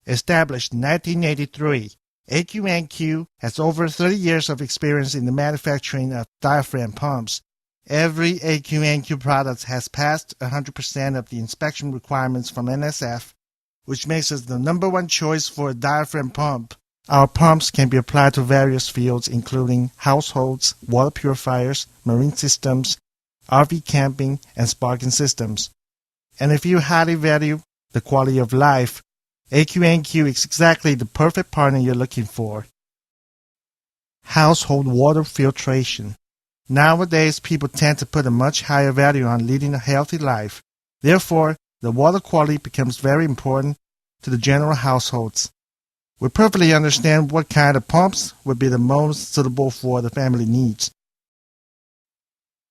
Established in 1983, Aq&Q has over 30 years of experience in the manufacturing of diaphragm pumps. Every Aq&Q product has passed 100% of the inspection requirements from NSF, which makes us the number one choice for a diaphragm pump. Our pumps can be applied to various fields, including households, water purifiers, marine systems, RV camping, and sparking systems. And if you highly value the quality of life, Aq&Q is exactly the perfect partner you're looking for. Household water filtration. Nowadays, people tend to put a much higher value on leading a healthy life. Therefore, the water quality becomes very important to the general households. We perfectly understand what kind of pumps would be the most suitable for the family needs.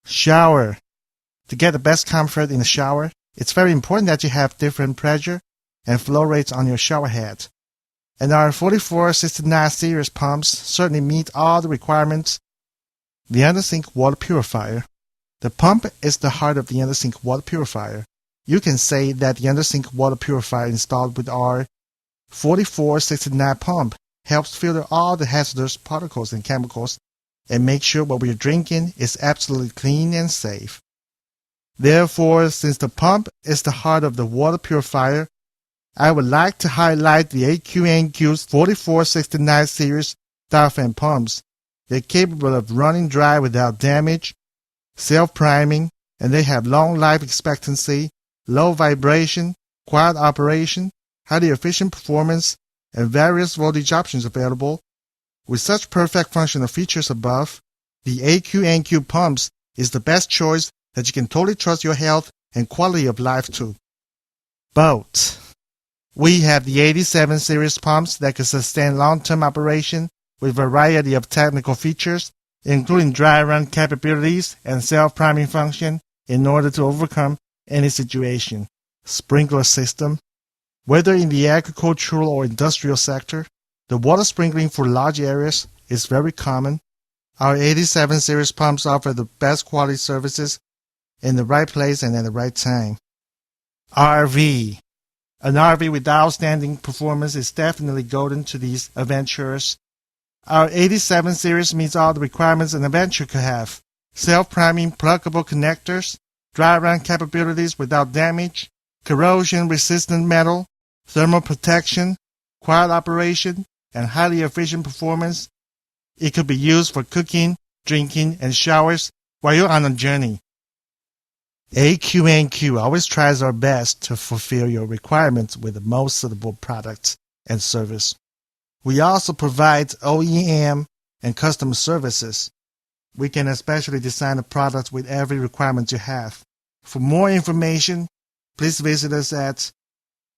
Shower. To get the best comfort in the shower, it's very important that you have different pressure and flow rates on your shower head. And our 4469 series pumps certainly meet all the requirements. The under-sink water purifier. The pump is the heart of the under-sink water purifier. You can say that the under-sink water purifier installed with our 4469 pump helps filter all the hazardous particles and chemicals and make sure what we are drinking is absolutely clean and safe. Therefore, since the pump is the heart of the water purifier, I would like to highlight the Aq&Q's 4469 series diaphragm pumps. They're capable of running dry without damage, self-priming, and they have long life expectancy, low vibration, quiet operation, highly efficient performance, and various voltage options available. With such perfect functional features above, the Aq&Q pumps is the best choice that you can totally trust your health and quality of life to. Boat. We have the 87 series pumps that can sustain long-term operation with a variety of technical features, including dry run capabilities and self-priming function in order to overcome any situation. Sprinkler system. Whether in the agricultural or industrial sector, the water sprinkling for large areas is very common. Our 87 series pumps offer the best quality services in the right place and at the right time. RV. An RV with outstanding performance is definitely golden to these adventurers. Our 87 series meets all the requirements an adventurer could have. Self-priming pluggable connectors, dry run capabilities without damage, corrosion-resistant metal, thermal protection, quiet operation, and highly efficient performance. It could be used for cooking, drinking, and showers while you're on a journey. Aq&Q always tries our best to fulfill your requirements with the most suitable products and service. We also provide OEM and customer services. We can especially design a product with every requirement you have. For more information, please visit us at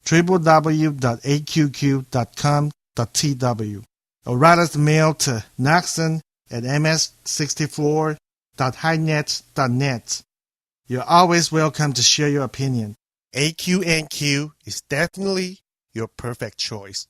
www.aqq.com.tw or write us a mail to noxon@ms64.highnet.net. You're always welcome to share your opinion. Aq&Q is definitely your perfect choice.